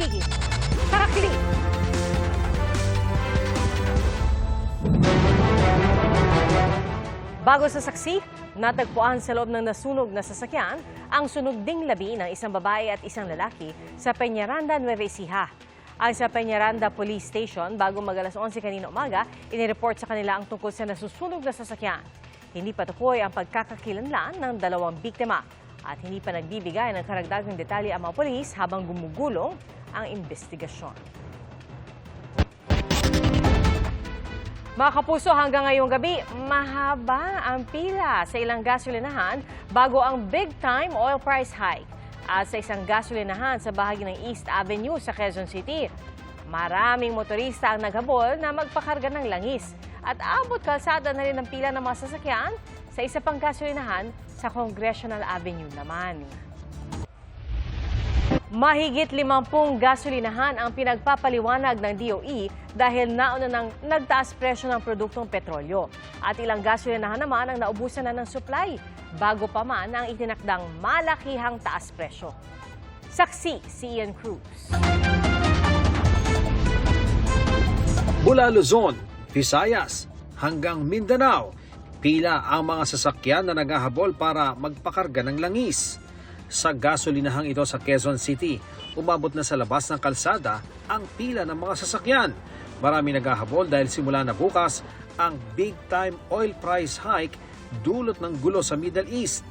higit. Tarakili! Bago sa saksi, natagpuan sa loob ng nasunog na sasakyan ang sunog ding labi ng isang babae at isang lalaki sa Peñaranda, Nueva Ecija. Ang sa Peñaranda Police Station, bago mag-alas 11 kanina umaga, inireport sa kanila ang tungkol sa nasusunog na sasakyan. Hindi pa tukoy ang pagkakakilanlan ng dalawang biktima at hindi pa nagbibigay ng karagdagang detalye ang mga polis habang gumugulong ang investigasyon. Mga kapuso, hanggang ngayong gabi, mahaba ang pila sa ilang gasolinahan bago ang big-time oil price hike. At sa isang gasolinahan sa bahagi ng East Avenue sa Quezon City, maraming motorista ang naghabol na magpakarga ng langis. At abot kalsada na rin ang pila ng mga sasakyan sa isa pang gasolinahan sa Congressional Avenue naman. Mahigit 50 gasolinahan ang pinagpapaliwanag ng DOE dahil nauna nang nagtaas presyo ng produktong petrolyo. At ilang gasolinahan naman ang naubusan na ng supply bago pa man ang itinakdang malakihang taas presyo. Saksi si Ian Cruz. Mula Luzon, Visayas hanggang Mindanao, pila ang mga sasakyan na naghahabol para magpakarga ng langis. Sa gasolinahang ito sa Quezon City, umabot na sa labas ng kalsada ang pila ng mga sasakyan. Marami naghahabol dahil simula na bukas ang big-time oil price hike dulot ng gulo sa Middle East.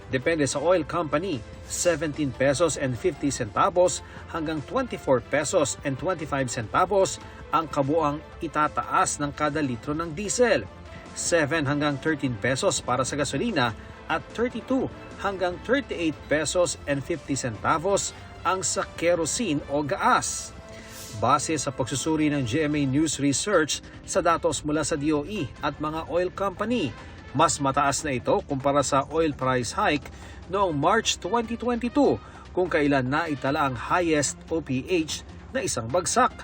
Depende sa oil company, 17 pesos and 50 centavos hanggang 24 pesos and 25 centavos ang kabuang itataas ng kada litro ng diesel. 7 hanggang 13 pesos para sa gasolina at 32 hanggang 38 pesos and 50 centavos ang sa kerosene o gaas. Base sa pagsusuri ng GMA News Research sa datos mula sa DOE at mga oil company, mas mataas na ito kumpara sa oil price hike noong March 2022 kung kailan naitala ang highest OPH na isang bagsak.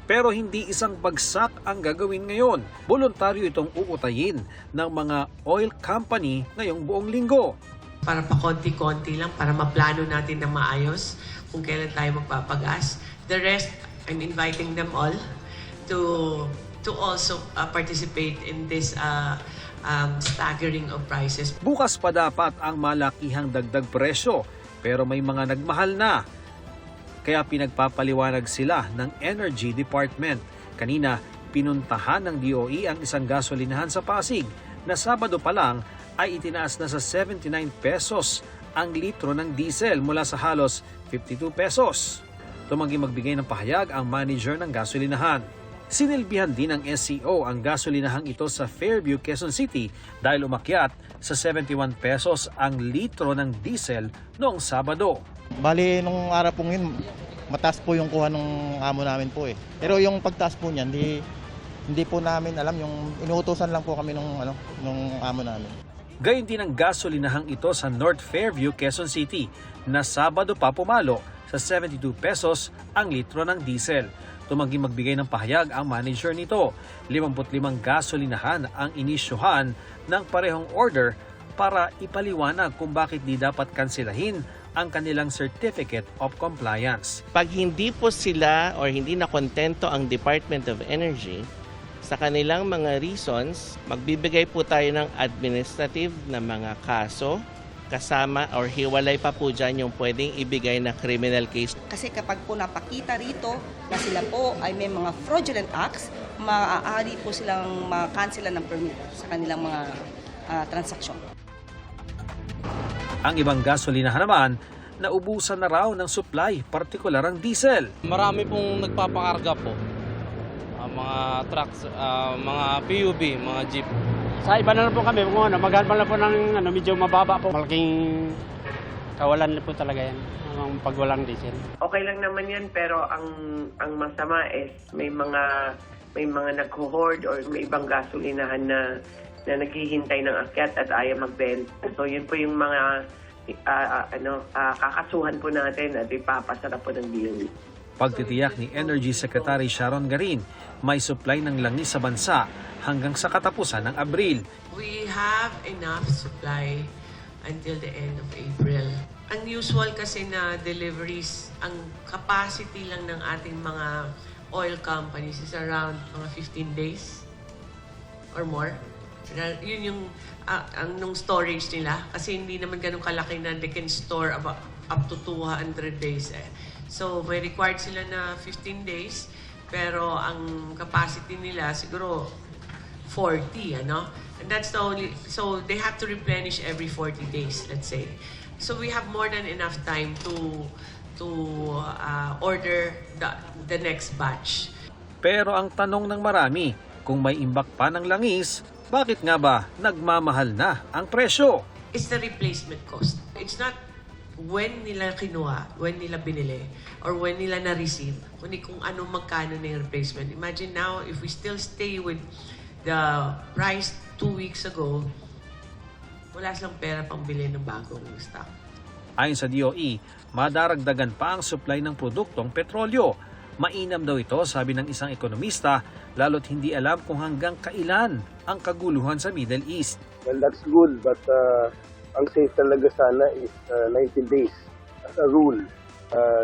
Pero hindi isang bagsak ang gagawin ngayon. Voluntaryo itong uutayin ng mga oil company ngayong buong linggo. Para pa konti-konti lang, para maplano natin na maayos kung kailan tayo magpapagas. The rest, I'm inviting them all to also participate in this staggering of prices. Bukas pa dapat ang malakihang dagdag presyo, pero may mga nagmahal na. Kaya pinagpapaliwanag sila ng Energy Department. Kanina, pinuntahan ng DOE ang isang gasolinahan sa Pasig na Sabado pa lang ay itinaas na sa 79 pesos ang litro ng diesel mula sa halos 52 pesos. Tumanggi magbigay ng pahayag ang manager ng gasolinahan. Sinilbihan din ng SCO ang gasolinahang ito sa Fairview, Quezon City dahil umakyat sa 71 pesos ang litro ng diesel noong Sabado. Bali, nung araw pong yun, mataas po yung kuha ng amo namin po eh. Pero yung pagtaas po niyan, hindi po namin alam, yung inuutosan lang po kami nung amo namin. Gayon din ang gasolinahang ito sa North Fairview, Quezon City na Sabado pa pumalo sa 72 pesos ang litro ng diesel. Tumanggi magbigay ng pahayag ang manager nito. 55 gasolinahan ang inisyuhan ng parehong order para ipaliwanag kung bakit di dapat kansilahin ang kanilang Certificate of Compliance. Pag hindi po sila or hindi na kontento ang Department of Energy sa kanilang mga reasons, magbibigay po tayo ng administrative na mga kaso kasama or hiwalay pa po dyan yung pwedeng ibigay na criminal case. Kasi kapag po napakita rito na sila po ay may mga fraudulent acts, maaari po silang makansela ng permit sa kanilang mga transaksyon. Ang ibang gasolinahan naman, naubusan na raw ng supply, partikular ang diesel. Marami pong nagpapakarga po. Mga trucks, mga PUV, mga jeep. Sa iba na lang po kami, maghanap lang po ng medyo mababa po. Malaking kawalan po talaga yan, ang pagwalang diesel. Okay lang naman yan, pero ang masama is may mga nagho-hoard or may ibang gasolinahan na naghihintay ng akyat at ayaw magbenta. So yun po yung mga kakasuhan po natin at ipapasara po ng DOE. Pagtitiyak ni Energy Secretary Sharon Garin, may supply ng langis sa bansa hanggang sa katapusan ng Abril. We have enough supply until the end of April. Ang usual kasi na deliveries, ang capacity lang ng ating mga oil companies is around mga 15 days or more. Yun yung nung storage nila. Kasi hindi naman ganun kalaki na they can store about up to 200 days. So, may required sila na 15 days. Pero ang capacity nila siguro 40, ano? And that's the only, so they have to replenish every 40 days, let's say. So we have more than enough time to order the next batch. Pero ang tanong ng marami, kung may imbak pa ng langis, bakit nga ba nagmamahal na ang presyo? It's the replacement cost. It's not when nila kinuha, when nila binili, or when nila na-receive, kundi kung ano magkano na yung replacement. Imagine now, if we still stay with the price 2 weeks ago, wala silang pera pang bili ng bagong stock. Ayon sa DOE, madaragdagan pa ang supply ng produktong petrolyo. Mainam daw ito, sabi ng isang ekonomista, lalo't hindi alam kung hanggang kailan ang kaguluhan sa Middle East. Well, that's good, but ang safe talaga sana is 90 days as a rule.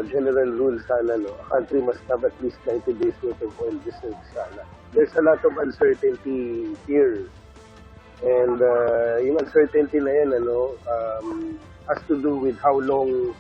General rule sana, no? A country must have at least 90 days worth of oil reserves sana. There's a lot of uncertainty here. And yung uncertainty na yan, has to do with how long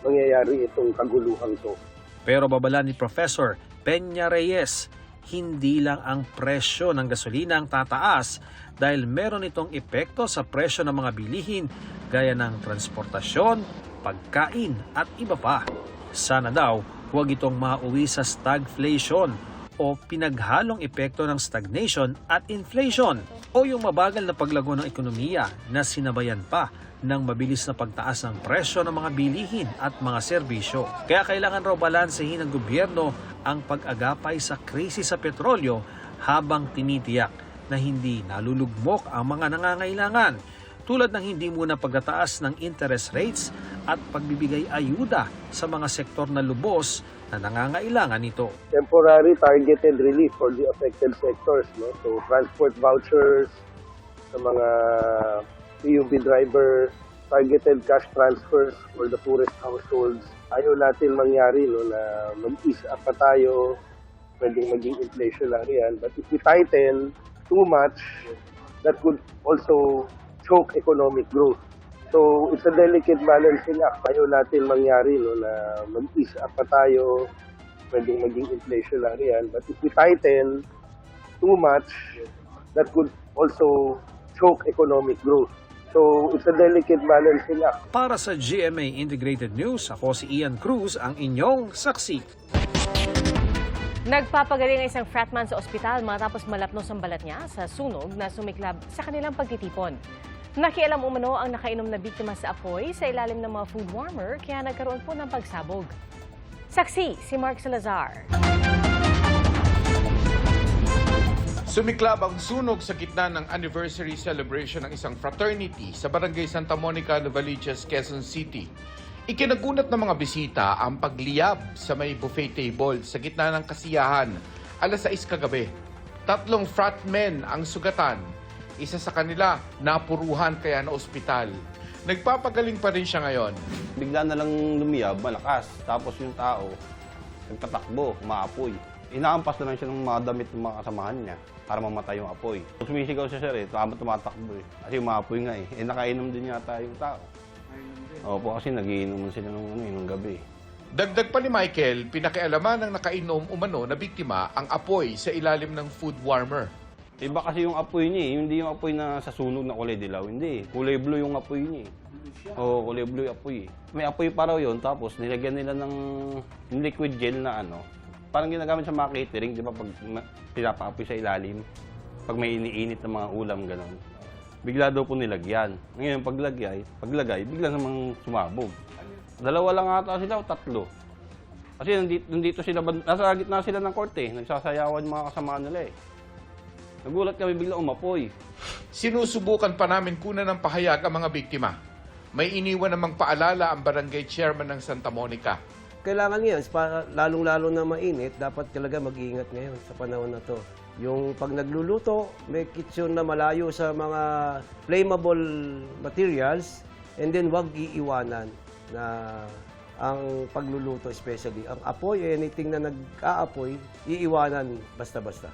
mangyayari itong kaguluhan to. Pero babala ni Professor Peña Reyes, hindi lang ang presyo ng gasolina ang tataas dahil meron itong epekto sa presyo ng mga bilihin gaya ng transportasyon, pagkain at iba pa. Sana daw huwag itong mauwi sa stagflation o pinaghalong epekto ng stagnation at inflation o yung mabagal na paglago ng ekonomiya na sinabayan pa ng mabilis na pagtaas ng presyo ng mga bilihin at mga serbisyo. Kaya kailangan raw balansehin ng gobyerno ang pag-agapay sa krisis sa petrolyo habang tinitiyak na hindi nalulugmok ang mga nangangailangan, tulad ng hindi muna pagtataas ng interest rates at pagbibigay ayuda sa mga sektor na lubos na nangangailangan nito. Temporary targeted relief for the affected sectors, no? So transport vouchers sa mga PUB driver, targeted cash transfers for the poorest households. Ayaw natin mangyari, no, na mag-ease up pa tayo, pwedeng maging inflationary yan. But if we tighten too much, that could also choke economic growth. So it's a delicate balancing act. Ayaw natin mangyari, no, na mag-ease up pa tayo, pwedeng maging inflationary yan. But if we tighten too much, that could also choke economic growth. So it's a delicate balancing act. Para sa GMA Integrated News, ako si Ian Cruz, ang inyong saksi. Nagpapagaling ang isang fratman sa ospital matapos malapnos ang balat niya sa sunog na sumiklab sa kanilang pagtitipon. Nakialam umano ang nakainom na biktima sa apoy sa ilalim ng mga food warmer kaya nagkaroon po ng pagsabog. Saksi si Mark Salazar. Sumiklab ang sunog sa gitna ng anniversary celebration ng isang fraternity sa Barangay Santa Monica, Novaliches, Quezon City. Ikinagunat ng mga bisita ang pagliyab sa may buffet table sa gitna ng kasiyahan, alas 6 kagabi. 3 fratmen ang sugatan. Isa sa kanila napuruhan kaya na ospital. Nagpapagaling pa rin siya ngayon. Bigla na lang lumiyab, malakas. Tapos yung tao, nagtatakbo, umaapoy. Inaampas na lang siya ng mga damit ng mga kasamahan niya para mamatay yung apoy. Sumisigaw siya sir tumatakbo eh. Kasi umaapoy nga eh. Nakainom din yata yung tao. Opo, kasi nagiinuman sila nung gabi. Dagdag pa ni Michael, pinakialaman ng nakainom umano na biktima ang apoy sa ilalim ng food warmer. Iba kasi yung apoy niya eh. Hindi yung apoy na sa sunog na kulay dilaw. Hindi. Kulay blue yung apoy niya eh. Oo, kulay blue yung apoy eh. May apoy pa raw yun, tapos nilagyan nila ng liquid gel na parang ginagamit sa mga catering, di ba, pag pinapaapoy sa ilalim, pag may iniinit na mga ulam, gano'n. Bigla daw po nilagyan. Ngayon, paglagay, bigla namang sumabog. 2 lang ata sila o 3. Kasi nandito sila, nasa gitna sila ng korte, nagsasayawan yung mga kasama nila eh. Nagulat kami, bigla umapoy. Sinusubukan pa namin kunan ng pahayag ang mga biktima. May iniwan namang paalala ang barangay chairman ng Santa Monica. Kailangan ngayon, lalong-lalo na mainit, dapat talaga mag-iingat ngayon sa panahon na to. Yung pag nagluluto, may kitchen na malayo sa mga flammable materials, And then wag iiwanan na ang pagluluto, especially ang apoy, anything na nag-aapoy, iiwanan basta-basta.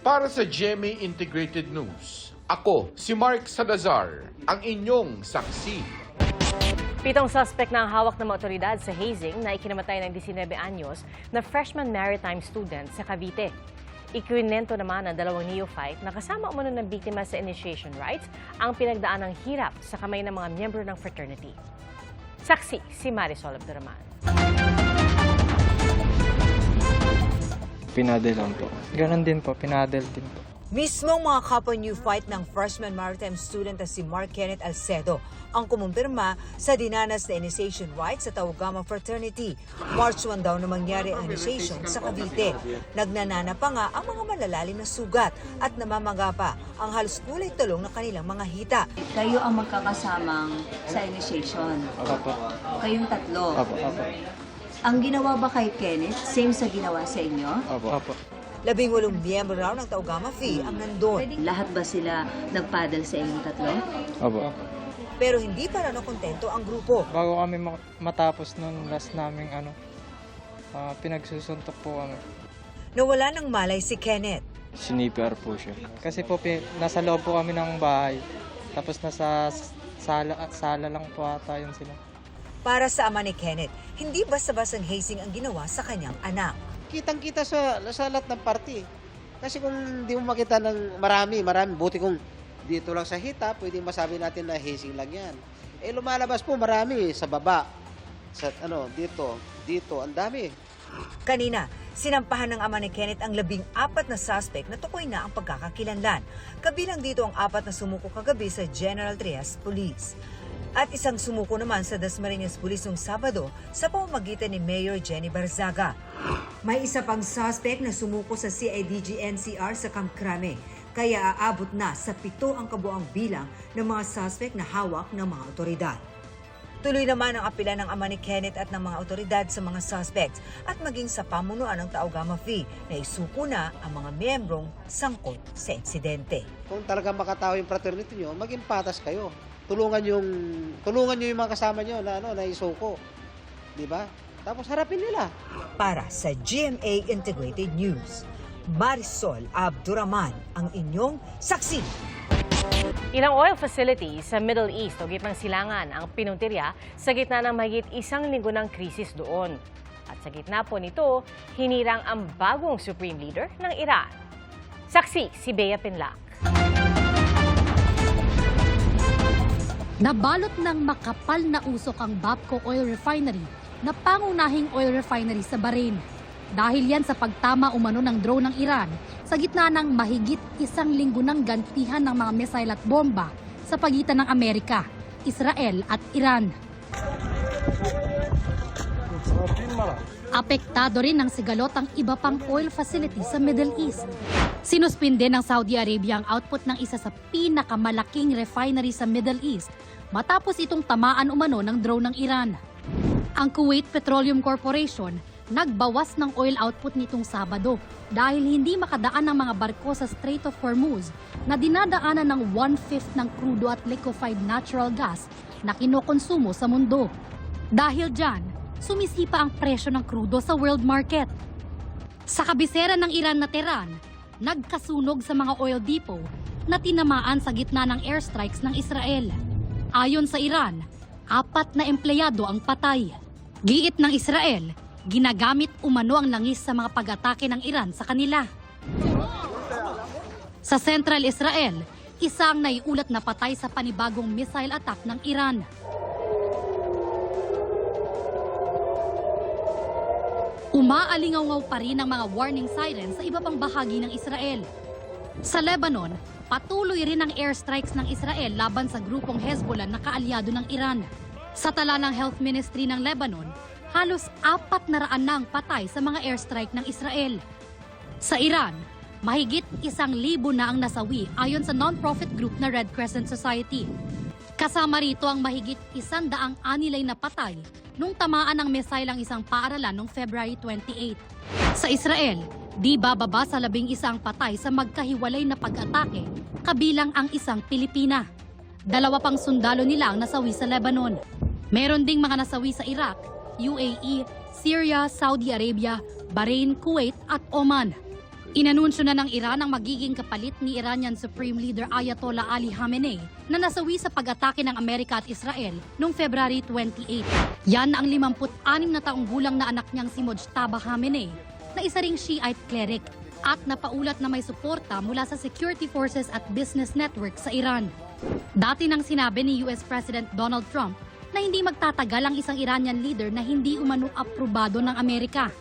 Para sa GMA Integrated News, ako si Mark Salazar, ang inyong saksi. 7 suspect na ang hawak ng mga otoridad sa hazing na ikinamatay ng 19 anyos na freshman maritime student sa Cavite. Ikwinento naman ng 2 neophyte na kasama umano ng biktima sa initiation rites ang pinagdaan ng hirap sa kamay ng mga miyembro ng fraternity. Saksi si Marisol Abduraman. Pinadel lang po. Ganon din po, pinadel din po. Mismong mga kapwa neophyte ng freshman maritime student na si Mark Kenneth Alcedo ang kumumpirma sa dinanas na initiation rites sa Tau Gamma Fraternity. March 1 daw na mangyari ang initiation sa Cavite. Nagnanana pa nga ang mga malalalim na sugat at namamaga pa ang halos kulay tulong ng kanilang mga hita. Kayo ang magkakasamang sa initiation. Opo. Kayong tatlo. Opo. Ang ginawa ba kay Kenneth, same sa ginawa sa inyo? Opo. 18 miyembro raw ng Tau Gamma Phi ang nandun. Lahat ba sila nagpaddle sa inyong tatlo? Opo. Pero hindi pa raw nakontento ang grupo. Bago kami matapos nun, last naming pinagsusuntok po kami. Nawala ng malay si Kenneth. Sinipr po siya. Kasi po, nasa loob po kami ng bahay. Tapos nasa sala lang po ata yun sila. Para sa ama ni Kenneth, hindi basta-bastang hazing ang ginawa sa kanyang anak. Kitang-kita sa lahat ng party. Kasi kung hindi mo makita ng marami, buti kung dito lang sa hita, pwedeng masabi natin na hazing lang yan. Eh lumalabas po marami sa baba, sa dito, ang dami. Kanina, sinampahan ng ama ni Kenneth ang 14 na suspect na tukoy na ang pagkakakilanlan. Kabilang dito ang 4 na sumuko kagabi sa General Trias Police. At isang sumuko naman sa Dasmariñas Police noong Sabado sa pamamagitan ni Mayor Jenny Barzaga. May isa pang suspect na sumuko sa CIDG-NCR sa Camp Crame, kaya aabot na sa 7 ang kabuang bilang ng mga suspect na hawak ng mga otoridad. Tuloy naman ang apela ng ama ni Kenneth at ng mga otoridad sa mga suspects at maging sa pamunuan ng Tau Gamma Phi na isuko na ang mga miyembrong sangkot sa insidente. Kung talaga makatao yung fraternity nyo, maging patas kayo. Tulungan nyo yung mga kasama nyo na isuko. Di ba? Tapos harapin nila. Para sa GMA Integrated News, Marisol Abduraman ang inyong saksi. Ilang oil facilities sa Middle East o gitnang silangan ang pinuntirya sa gitna ng mahigit 1 linggo ng krisis doon. At sa gitna po nito, hinirang ang bagong Supreme Leader ng Iran. Saksi si Bea Pinlac. Nabalot ng makapal na usok ang Bapco Oil Refinery na pangunahing oil refinery sa Bahrain. Dahil yan sa pagtama umano ng drone ng Iran sa gitna ng mahigit 1 linggo ng gantihan ng mga missile at bomba sa pagitan ng Amerika, Israel at Iran. Apektado rin ng sigalot ang iba pang oil facilities sa Middle East. Sinuspinde ng Saudi Arabia ang output ng isa sa pinakamalaking refinery sa Middle East matapos itong tamaan umano ng drone ng Iran. Ang Kuwait Petroleum Corporation nagbawas ng oil output nitong Sabado dahil hindi makadaan ang mga barko sa Strait of Hormuz na dinadaanan ng 1/5 ng crudo at liquefied natural gas na kinokonsumo sa mundo. Dahil dyan, sumisipa ang presyo ng crudo sa world market. Sa kabisera ng Iran na Tehran, nagkasunog sa mga oil depot na tinamaan sa gitna ng airstrikes ng Israel. Ayon sa Iran, 4 na empleyado ang patay. Giit ng Israel, ginagamit umano ang langis sa mga pag-atake ng Iran sa kanila. Sa Central Israel, isang naiulat na patay sa panibagong missile attack ng Iran. Umaalingaw-ngaw pa rin ang mga warning sirens sa iba pang bahagi ng Israel. Sa Lebanon, patuloy rin ang airstrikes ng Israel laban sa grupong Hezbollah na kaalyado ng Iran. Sa tala ng Health Ministry ng Lebanon, halos 400 na ang patay sa mga airstrike ng Israel. Sa Iran, mahigit 1,000 na ang nasawi ayon sa non-profit group na Red Crescent Society. Kasama rito ang mahigit 100 anilay na patay nung tamaan ng missile ang isang paaralan noong February 28. Sa Israel, di bababa sa 11 patay sa magkahiwalay na pag-atake, kabilang ang isang Pilipina. 2 pang sundalo nila ang nasawi sa Lebanon. Meron ding mga nasawi sa Iraq, UAE, Syria, Saudi Arabia, Bahrain, Kuwait at Oman. Inanunsyo na ng Iran ang magiging kapalit ni Iranian Supreme Leader Ayatollah Ali Khamenei na nasawi sa pag-atake ng Amerika at Israel noong February 28. Yan ang 56 na taong gulang na anak niyang si Mojtaba Khamenei na isa ring Shiite cleric at napaulat na may suporta mula sa security forces at business network sa Iran. Dati nang sinabi ni US President Donald Trump na hindi magtatagal ang isang Iranian leader na hindi umano aprobado ng Amerika.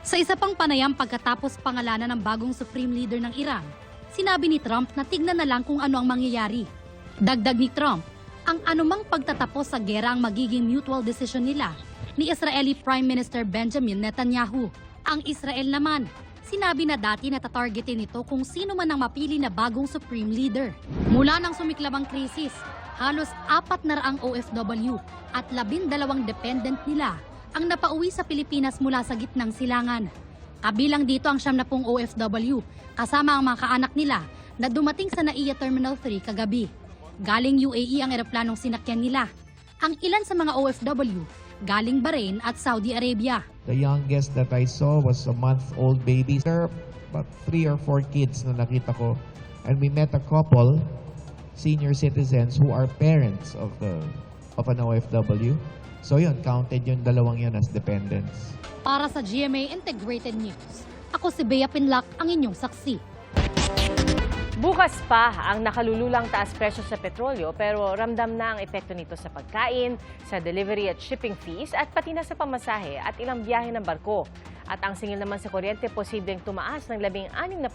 Sa isa pang panayam pagkatapos pangalanan ng bagong Supreme Leader ng Iran, sinabi ni Trump na tignan na lang kung ano ang mangyayari. Dagdag ni Trump, ang anumang pagtatapos sa gera ang magiging mutual decision nila ni Israeli Prime Minister Benjamin Netanyahu. Ang Israel naman, sinabi na dati na tatargetin nito kung sino man ang mapili na bagong Supreme Leader. Mula nang sumiklab ang krisis, halos 400 OFW at 12 dependent nila ang napauwi sa Pilipinas mula sa gitnang silangan. Kabilang dito ang 70 OFW, kasama ang mga kaanak nila na dumating sa NAIA Terminal 3 kagabi. Galing UAE ang eroplanong sinakyan nila. Ang ilan sa mga OFW, galing Bahrain at Saudi Arabia. The youngest that I saw was a month-old baby. There are about 3 or 4 kids na nakita ko. And we met a couple, senior citizens who are parents of an OFW. So yun, counted yung dalawang yun as dependents. Para sa GMA Integrated News, ako si Bea Pinlac, ang inyong saksi. Bukas pa ang nakalululang taas presyo sa petrolyo pero ramdam na ang epekto nito sa pagkain, sa delivery at shipping fees at pati na sa pamasahe at ilang biyahe ng barko. At ang singil naman sa kuryente posibleng tumaas ng 16%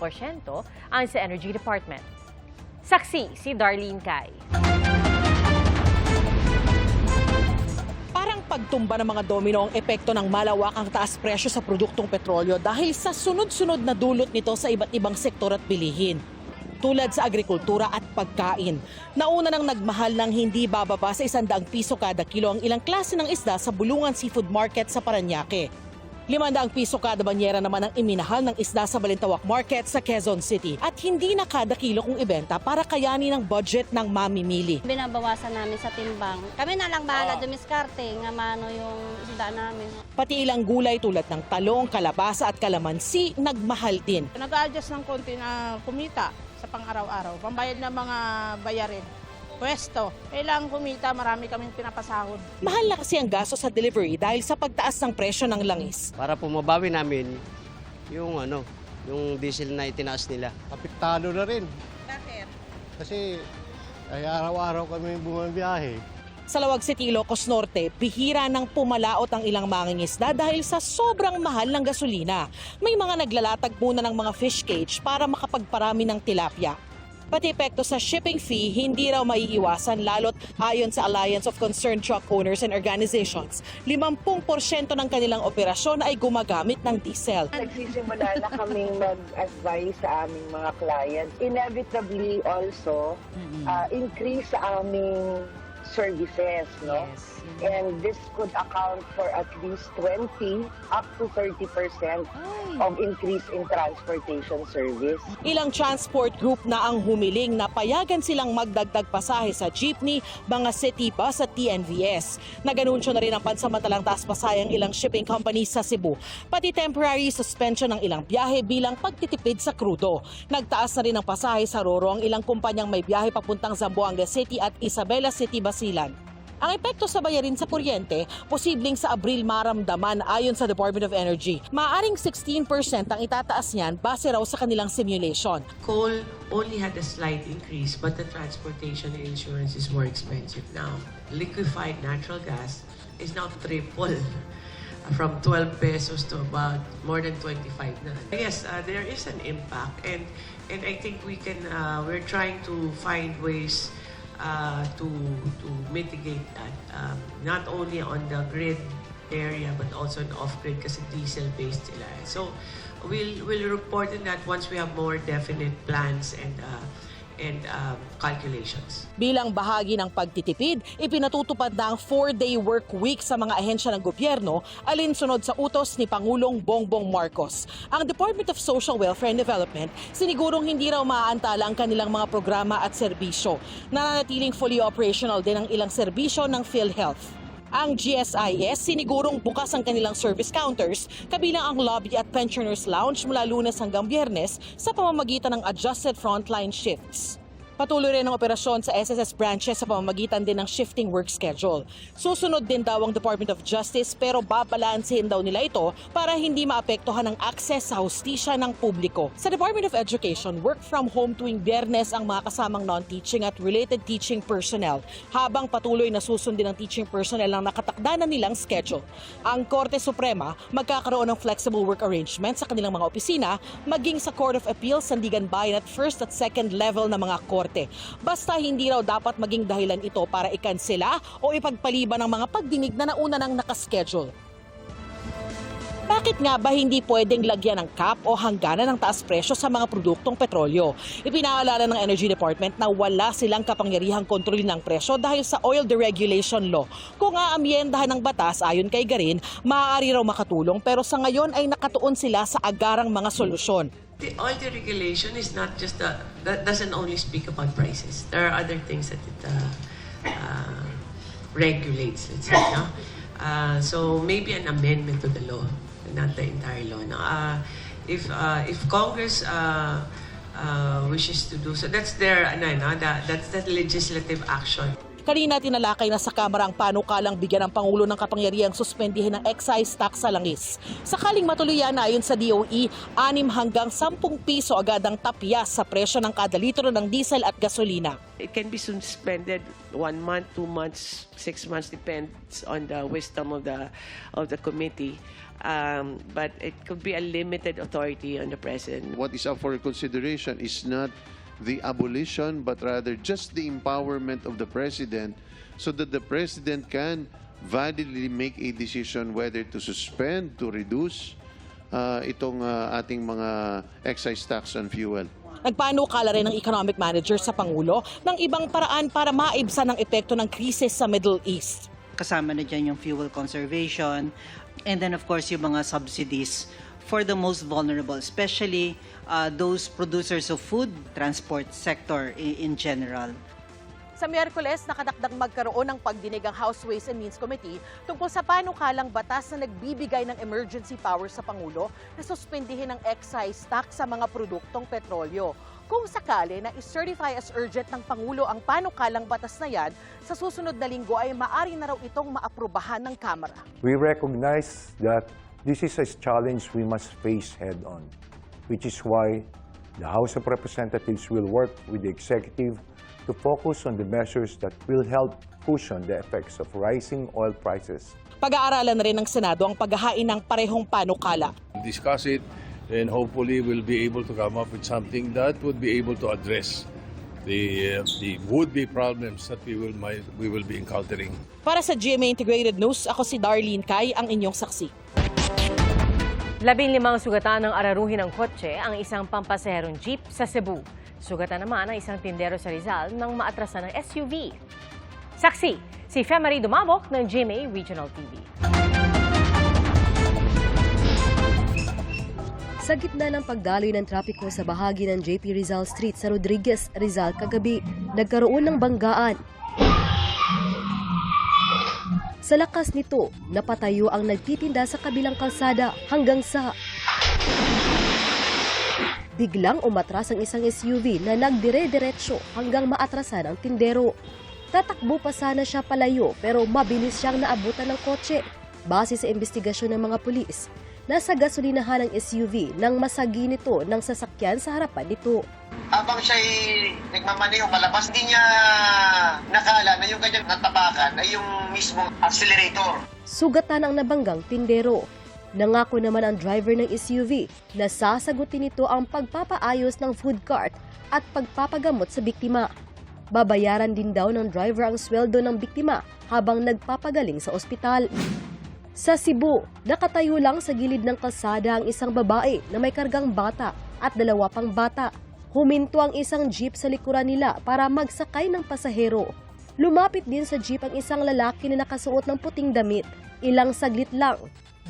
ayon sa Energy Department. Saksi si Darlene Kai. Parang pagtumba ng mga domino ang epekto ng malawakang taas presyo sa produktong petrolyo dahil sa sunod-sunod na dulot nito sa iba't ibang sektor at bilihin. Tulad sa agrikultura at pagkain. Nauna nang nagmahal ng hindi bababa sa 100 piso kada kilo ang ilang klase ng isda sa Bulungan Seafood Market sa Parañaque. 500 piso kada banyera naman ang iminahal ng isda sa Balintawak Market sa Quezon City at hindi na kada kilo kung ibenta para kayanin ang budget ng mamimili. Binabawasan namin sa timbang. Kami na lang bahala dumiskarte nga mano yung isda namin. Pati ilang gulay tulad ng talong, kalabasa at kalamansi nagmahal din. Nag-a-adjust ng konti na kumita sa pang-araw-araw, pambayad ng mga bayarin, pwesto. Kailangan kumita, marami kaming pinapasahod. Mahal na kasi ang gasto sa delivery dahil sa pagtaas ng presyo ng langis. Para po mabawi namin yung diesel na itinaas nila. Apektado na rin. Bakit? Kasi ay araw-araw kami bumabiyahe. Sa Lawag City, Ilocos Norte, bihira nang pumalaot ang ilang mangingisda dahil sa sobrang mahal ng gasolina. May mga naglalatag muna ng mga fish cage para makapagparami ng tilapia. Pati epekto sa shipping fee, hindi raw maiiwasan lalo't ayon sa Alliance of Concerned Truck Owners and Organizations, 50% ng kanilang operasyon ay gumagamit ng diesel. Nagsisimula na kaming mag-advise sa aming mga clients. Inevitably also, increase sa aming services, no? Yes. And this could account for at least 20 up to 30% of increase in transportation service. Ilang transport group na ang humiling na payagan silang magdagdag pasahe sa jeepney, mga city bus at TNVS. Nag-anunsyo na rin ang pansamantalang taas pasahe ang ilang shipping companies sa Cebu. Pati temporary suspension ng ilang biyahe bilang pagtitipid sa krudo. Nagtaas na rin ang pasahe sa Roro ang ilang kumpanyang may biyahe papuntang Zamboanga City at Isabela City, Basilan. Ang epekto sa bayarin sa kuryente, posibleng sa Abril maramdaman ayon sa Department of Energy. Maaring 16% ang itataas niyan base raw sa kanilang simulation. Coal only had a slight increase, but the transportation and insurance is more expensive now. Liquefied natural gas is now triple, from 12 pesos to about more than 25 na. Yes, there is an impact, and I think we're trying to find ways to mitigate that, not only on the grid area but also on off-grid kasi diesel-based sila. So we'll report on that once we have more definite plans and calculations. Bilang bahagi ng pagtitipid, ipinatutupad na ang 4-day work week sa mga ahensya ng gobyerno alinsunod sa utos ni Pangulong Bongbong Marcos. Ang Department of Social Welfare and Development sinigurong hindi raw maaantala ang kanilang mga programa at serbisyo. Nananatiling fully operational din ang ilang serbisyo ng PhilHealth. Ang GSIS sinigurong bukas ang kanilang service counters kabilang ang lobby at pensioners lounge mula Lunes hanggang Biyernes sa pamamagitan ng adjusted frontline shifts. Patuloy rin ang operasyon sa SSS branches sa pamamagitan din ng shifting work schedule. Susunod din daw ang Department of Justice pero babalansehin daw nila ito para hindi maapektuhan ang access sa hustisya ng publiko. Sa Department of Education, work from home tuwing Biyernes ang mga kasamang non-teaching at related teaching personnel habang patuloy na susundin ng teaching personnel ang nakatakda na nilang schedule. Ang Korte Suprema magkakaroon ng flexible work arrangements sa kanilang mga opisina maging sa Court of Appeals, Sandigan Bayan at first at second level na mga korte. Basta hindi raw dapat maging dahilan ito para ikansela o ipagpaliban ng mga pagdinig na nauna nang nakaschedule. Bakit nga ba hindi pwedeng lagyan ng cap o hangganan ng taas presyo sa mga produktong petrolyo? Ipinaalala ng Energy Department na wala silang kapangyarihang kontrolin ng presyo dahil sa Oil Deregulation Law. Kung aamyendahan ng batas ayon kay Garin, maaari raw makatulong pero sa ngayon ay nakatuon sila sa agarang mga solusyon. The oil deregulation is not just that doesn't only speak about prices. There are other things that it regulates. Let's say, no? So maybe an amendment to the law, not the entire law. No? If Congress wishes to do so, that's their that's the legislative action. Kanina tinalakay na sa Kamara ang panukalang bigyan ng Pangulo ng kapangyarihang suspendihin ng excise tax sa langis. Sakaling matuloy yan ayon sa DOE, 6 hanggang 10 piso agad ang tapyas sa presyo ng kada litro ng diesel at gasolina. It can be suspended 1 month, 2 months, 6 months, depends on the wisdom of the committee. But it could be a limited authority on the president. What is up for consideration is not the abolition, but rather just the empowerment of the president so that the president can validly make a decision whether to suspend, to reduce itong ating mga excise tax on fuel. Nagpanukala rin ng economic manager sa Pangulo ng ibang paraan para maibsan ang epekto ng krisis sa Middle East. Kasama na dyan yung fuel conservation and then of course yung mga subsidies for the most vulnerable, especially those producers of food, transport sector in general. Sa Miyerkules, nakadakdang magkaroon ng pagdinig ang House Ways and Means Committee tungkol sa panukalang batas na nagbibigay ng emergency powers sa Pangulo na suspendihin ang excise tax sa mga produktong petrolyo. Kung sakali na i-certify as urgent ng Pangulo ang panukalang batas na yan, sa susunod na linggo ay maaari na raw itong maaprubahan ng Kamara. We recognize that this is a challenge we must face head-on, which is why the House of Representatives will work with the executive to focus on the measures that will help cushion the effects of rising oil prices. Pag-aaralan na rin ng Senado ang paghahain ng parehong panukala. Discuss it, and hopefully we'll be able to come up with something that would be able to address the would-be problems that we will be encountering. Para sa GMA Integrated News, ako si Darlene Kai, ang inyong saksi. 15 sugatan ng araruhin ng kotse ang isang pampasaherong jeep sa Cebu. Sugatan naman ang isang tindero sa Rizal nang maatrasan ng SUV. Saksi, si Femari Dumabok ng GMA Regional TV. Sa gitna ng pagdaloy ng trapiko sa bahagi ng JP Rizal Street sa Rodriguez, Rizal kagabi, nagkaroon ng banggaan. Sa lakas nito, napatayo ang nagtitinda sa kabilang kalsada hanggang sa biglang umatras ang isang SUV na nagdire-diretso hanggang maatrasan ang tindero. Tatakbo pa sana siya palayo pero mabilis siyang naabutan ng kotse. Base sa investigasyon ng mga pulis, nasa gasolinahan ng SUV nang masagi nito ng sasakyan sa harapan nito. Habang siya'y nagmamaneho palabas, hindi niya nakala na yung kanyang natapakan ay yung mismo accelerator. Sugatan ang nabanggang tindero. Nangako naman ang driver ng SUV na sasagutin nito ang pagpapaayos ng food cart at pagpapagamot sa biktima. Babayaran din daw ng driver ang sweldo ng biktima habang nagpapagaling sa ospital. Sa Cebu, nakatayo lang sa gilid ng kalsada ang isang babae na may kargang bata at 2 pang bata. Huminto ang isang jeep sa likuran nila para magsakay ng pasahero. Lumapit din sa jeep ang isang lalaki na nakasuot ng puting damit. Ilang saglit lang,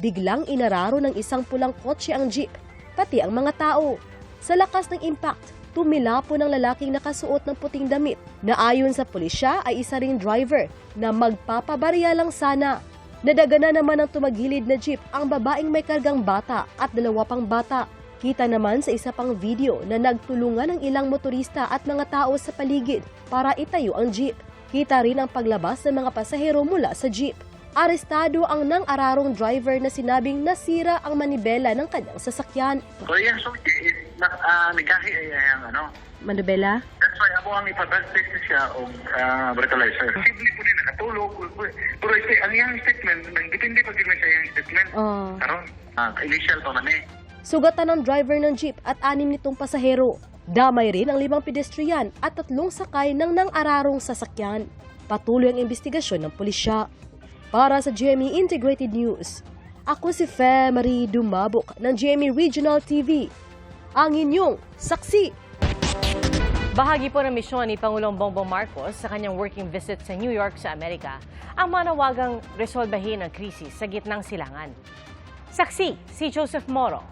biglang inararo ng isang pulang kotse ang jeep, pati ang mga tao. Sa lakas ng impact, tumilapo ng lalaking nakasuot ng puting damit na ayon sa pulisya ay isa ring driver na magpapabarya lang sana. Nadagana naman ng tumagilid na jeep ang babaeng may kargang bata at 2 pang bata. Kita naman sa isa pang video na nagtulungan ng ilang motorista at mga tao sa paligid para itayo ang jeep. Kita rin ang paglabas ng mga pasahero mula sa jeep. Arestado ang nang-ararong driver na sinabing nasira ang manibela ng kanyang sasakyan. So yung suji is nagahi ang Manibela? That's why ako ang ipadrag-test siya o breathalyzer. Posible po din nakatulog. Pero ang iyang statement, depende pa din sa iyang statement. Karon, initial pa man eh. Sugatan ng driver ng jeep at 6 nitong pasahero. Damay rin ang 5 pedestrian at 3 sakay ng nang-ararong sasakyan. Patuloy ang investigasyon ng pulisya. Para sa GMA Integrated News, ako si Fe Marie Dumabok ng GMA Regional TV. Ang inyong saksi. Bahagi po ng misyon ni Pangulong Bongbong Marcos sa kanyang working visit sa New York sa Amerika ang manawagang resolbahin ang krisis sa gitnang silangan. Saksi si Joseph Moro.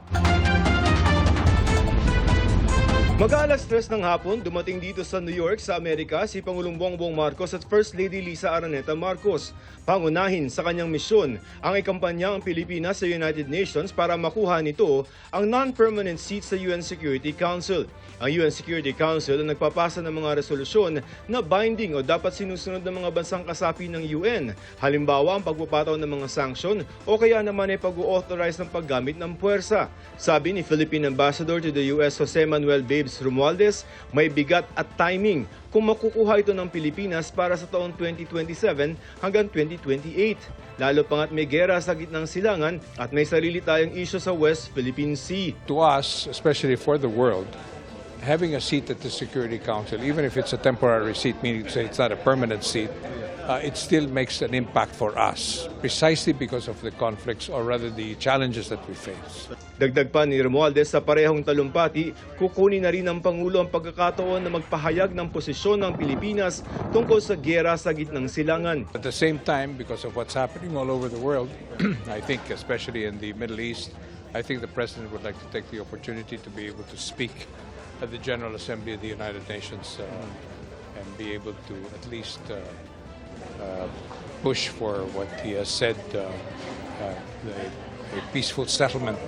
Mag-aalas 3 ng hapon, dumating dito sa New York sa Amerika si Pangulong Bongbong Marcos at First Lady Lisa Araneta Marcos. Pangunahin sa kanyang misyon ang ikampanya ang Pilipinas sa United Nations para makuha nito ang non-permanent seat sa UN Security Council. Ang UN Security Council ang nagpapasa ng mga resolusyon na binding o dapat sinusunod ng mga bansang kasapi ng UN. Halimbawa, ang pagpapataw ng mga sanksyon o kaya naman ay pag-authorize ng paggamit ng puwersa. Sabi ni Philippine Ambassador to the US Jose Manuel Babes Romualdez, may bigat at timing kung makukuha ito ng Pilipinas para sa taong 2027 hanggang 2028. Lalo pangat may gera sa gitnang silangan at may sarili tayong isyu sa West Philippine Sea. To us, especially for the world, having a seat at the Security Council, even if it's a temporary seat, meaning to say it's not a permanent seat, it still makes an impact for us, precisely because of the conflicts or rather the challenges that we face. Dagdag pa ni Romualdez sa parehong talumpati, kukunin na rin ng Pangulo ang pagkakataon na magpahayag ng posisyon ng Pilipinas tungkol sa giyera sa gitnang silangan. At the same time, because of what's happening all over the world, I think especially in the Middle East, I think the President would like to take the opportunity to be able to speak at the General Assembly of the United Nations and be able to at least push for what he has said, a peaceful settlement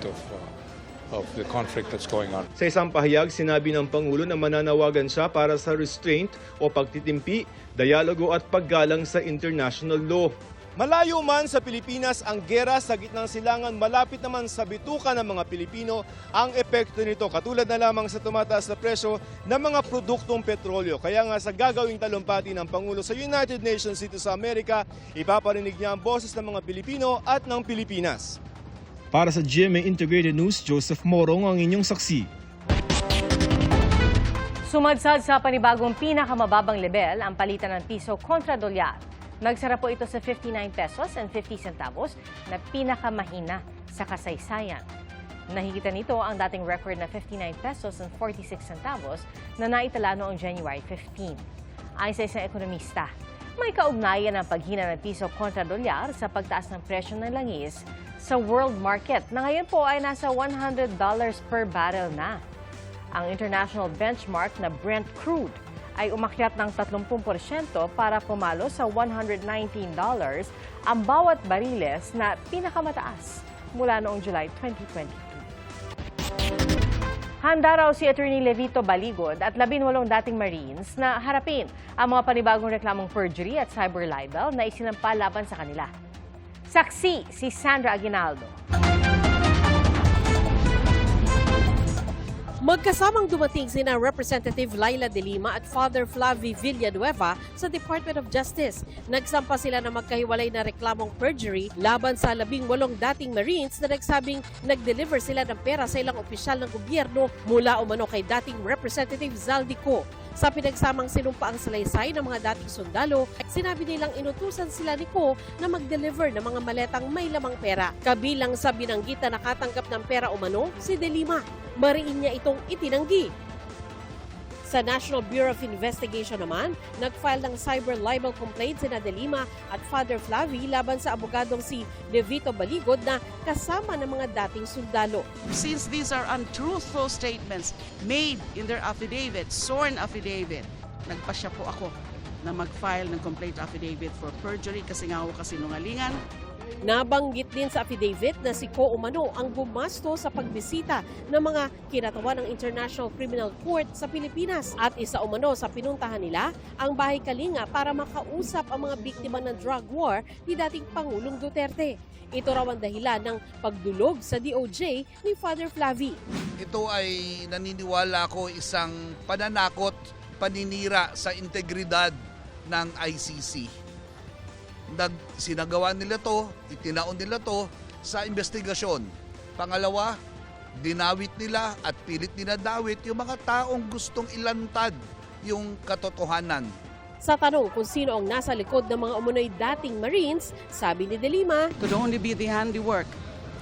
of the conflict that's going on. Sa isang pahayag, sinabi ng Pangulo na mananawagan siya para sa restraint o pagtitimpi, dialogo at paggalang sa international law. Malayo man sa Pilipinas ang gera sa gitnang silangan, malapit naman sa bituka ng mga Pilipino ang epekto nito. Katulad na lamang sa tumataas na presyo ng mga produktong petrolyo. Kaya nga sa gagawing talumpati ng Pangulo sa United Nations dito sa Amerika, ipaparinig niya ang boses ng mga Pilipino at ng Pilipinas. Para sa GMA Integrated News, Joseph Morong ang inyong saksi. Sumadsad sa panibagong pinakamababang level ang palitan ng piso kontra dolyar. Nagsara po ito sa 59 pesos and 50 centavos na pinakamahina sa kasaysayan. Nahigitan nito ang dating record na 59 pesos and 46 centavos na naitala noong January 15. Ayon sa isang ekonomista, may kaugnayan ang paghina ng piso kontra dolyar sa pagtaas ng presyo ng langis sa world market na ngayon po ay nasa $100 per barrel na. Ang international benchmark na Brent crude ay umakyat ng 30% para pumalo sa $119 ang bawat bariles na pinakamataas mula noong July 2022. Handa raw si Attorney Levito Baligod at 18 dating Marines na harapin ang mga panibagong reklamong perjury at cyber libel na isinampa laban sa kanila. Saksi si Sandra Aguinaldo. Magkasamang dumating sina Representative Laila De Lima at Father Flavie Villanueva sa Department of Justice. Nagsampa sila ng magkahiwalay na reklamong perjury laban sa 18 dating Marines na nagsabing nag-deliver sila ng pera sa ilang opisyal ng gobyerno mula umano kay dating Representative Zaldico. Sa pinagsamang sinumpaang salaysay ng mga dating sundalo, sinabi nilang inutusan sila ni Ko na mag-deliver ng mga maletang may lamang pera. Kabilang sa binanggit na nakatanggap ng pera umano, si De Lima. Mariin niya itong itinanggi. Sa National Bureau of Investigation naman, nag-file ng cyber libel complaint sina De Lima at Father Flavi laban sa abogadong si Devito Baligod na kasama ng mga dating sundalo. Since these are untruthful statements made in their affidavit, sworn affidavit, nagpasya po ako na mag-file ng complaint affidavit for perjury kasi nga ako kasinungalingan. Nabanggit din sa affidavit na si Ko Umano ang gumasto sa pagbisita ng mga kinatawan ng International Criminal Court sa Pilipinas at isa umano sa pinuntahan nila ang Bahay Kalinga para makausap ang mga biktima ng drug war ni dating Pangulong Duterte. Ito raw ang dahilan ng pagdulog sa DOJ ni Father Flavi. Ito ay naniniwala ko isang pananakot, paninira sa integridad ng ICC. Sinagawa nila to, itinaon nila to sa investigasyon. Pangalawa, dinawit nila at pilit dinadawit yung mga taong gustong ilantad yung katotohanan. Sa tanong kung sino ang nasa likod ng mga umunoy dating Marines, sabi ni De Lima, Could only be the handiwork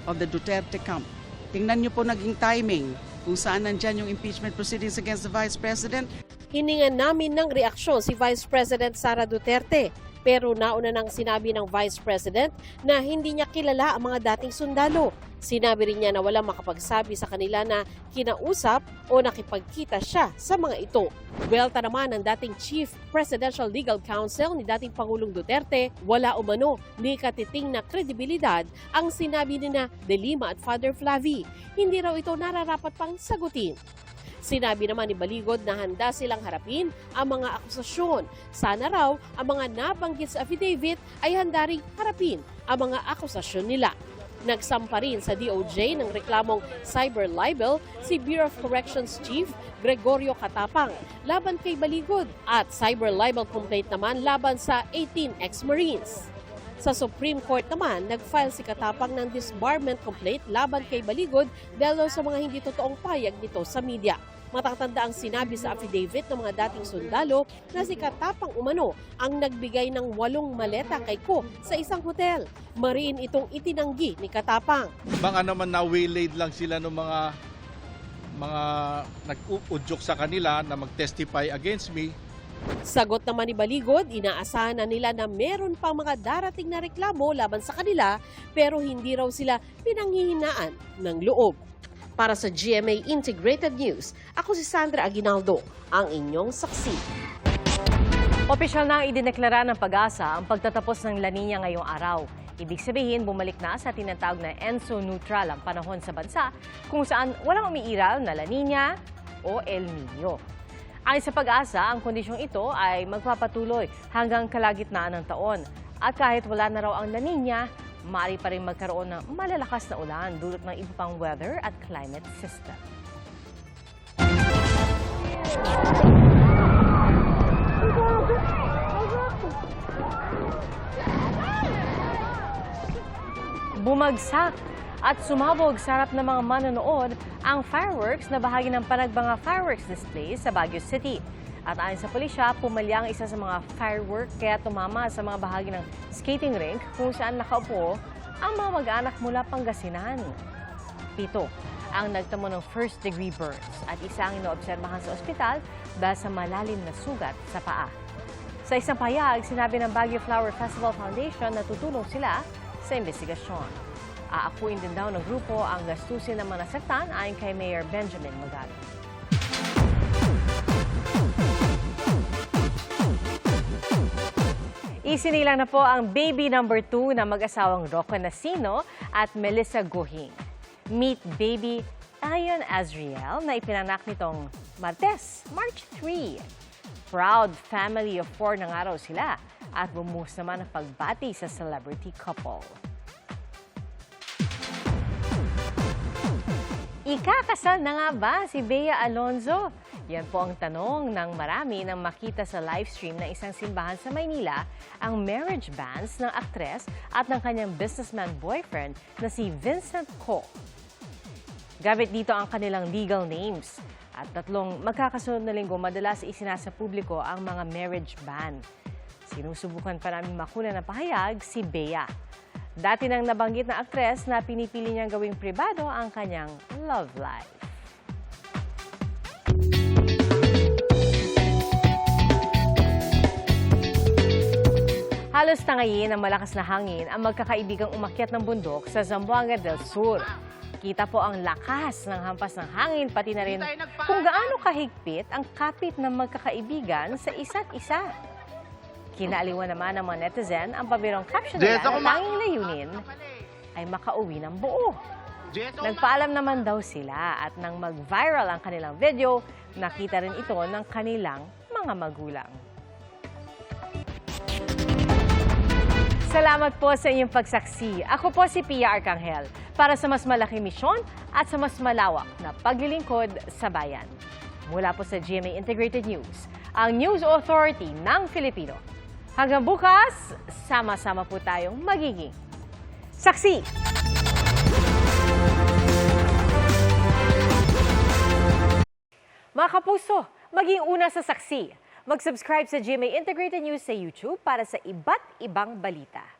of the Duterte camp. Tingnan niyo po naging timing kung saan nandyan yung impeachment proceedings against the Vice President. hiningan namin ng reaksyon si Vice President Sara Duterte. Pero nauna nang sinabi ng Vice President na hindi niya kilala ang mga dating sundalo. Sinabi rin niya na walang makapagsabi sa kanila na kinausap o nakipagkita siya sa mga ito. Welta naman ng dating Chief Presidential Legal Counsel ni dating Pangulong Duterte, wala umano ni katiting na kredibilidad ang sinabi ni na De Lima at Father Flavi. Hindi raw ito nararapat pang sagutin. Sinabi naman ni Baligod na handa silang harapin ang mga akusasyon. Sana raw ang mga nabanggit sa affidavit ay handa ring harapin ang mga akusasyon nila. Nagsampa rin sa DOJ ng reklamong cyber libel si Bureau of Corrections Chief Gregorio Catapang laban kay Baligod at cyber libel complaint naman laban sa 18 ex-Marines. Sa Supreme Court naman, nag-file si Catapang ng disbarment complaint laban kay Baligod dahil sa mga hindi totoong payag nito sa media. Matatanda ang sinabi sa affidavit ng mga dating sundalo na si Catapang umano ang nagbigay ng 8 maleta kay Ko sa isang hotel. Mariin itong itinanggi ni Catapang. Baka naman na-waylaid lang sila ng mga nag-uudyok sa kanila na mag-testify against me. Sagot naman ni Baligod, inaasahan na nila na meron pang mga darating na reklamo laban sa kanila pero hindi raw sila pinanghihinaan ng loob. Para sa GMA Integrated News, ako si Sandra Aguinaldo, ang inyong saksi. Opisyal na idineklara ng Pag-asa ang pagtatapos ng La Nina ngayong araw. Ibig sabihin, bumalik na sa tinatawag na ENSO neutral ang panahon sa bansa kung saan walang umiiral na La Nina o El Nino. Ayon sa Pag-asa, ang kondisyong ito ay magpapatuloy hanggang kalagitnaan ng taon. At kahit wala na raw ang La Nina, maaari pa rin magkaroon ng malalakas na ulan dulot ng iba pang weather at climate system. Bumagsak at sumabog sa harap ng mga manonood ang fireworks na bahagi ng Panagbanga Fireworks Display sa Baguio City. At ayon sa pulisya, pumalya ang isa sa mga firework kaya tumama sa mga bahagi ng skating rink kung saan nakaupo ang mga mag-anak mula Pangasinan. 7 ang nagtamo ng first-degree burns at isa ang inoobserbahan sa ospital dahil sa malalim na sugat sa paa. Sa isang pahayag, sinabi ng Baguio Flower Festival Foundation na tutulong sila sa investigasyon. Aakuin din daw ng grupo ang gastusin ng mga nasaktan ayon kay Mayor Benjamin Magalo. Isinilang na po ang baby number 2 na mag-asawang Rocco Nasino at Melissa Gohing. Meet baby Ayon Azriel na ipinanak nitong Martes, March 3. Proud family of 4 na nga raw sila at bumuhos naman ang pagbati sa celebrity couple. Ikakasal na nga ba si Bea Alonzo? Yan po ang tanong ng marami nang makita sa livestream ng isang simbahan sa Maynila ang marriage banns ng aktres at ng kanyang businessman boyfriend na si Vincent Ko. Gamit dito ang kanilang legal names. At 3 magkakasunod na linggo madalas isinasa publiko ang mga marriage ban. Sinusubukan pa namin makuha ng pahayag si Bea. Dati nang nabanggit na aktres na pinipili niyang gawing pribado ang kanyang love life. Halos tangayin ng malakas na hangin ang magkakaibigang umakyat ng bundok sa Zamboanga del Sur. Kita po ang lakas ng hampas ng hangin, pati na rin kung gaano kahigpit ang kapit ng magkakaibigan sa isa't isa. Kinaaliwan naman ng mga netizen ang pabirong caption nila na tanging layunin ay makauwi ng buo. Nagpaalam naman daw sila at nang mag-viral ang kanilang video, nakita rin ito ng kanilang mga magulang. Salamat po sa inyong pagsaksi. Ako po si Pia Arcangel para sa mas malaking misyon at sa mas malawak na paglilingkod sa bayan. Mula po sa GMA Integrated News, ang News Authority ng Filipino. Hanggang bukas, sama-sama po tayong magiging saksi. Mga kapuso, maging una sa saksi. Mag-subscribe sa GMA Integrated News sa YouTube para sa iba't ibang balita.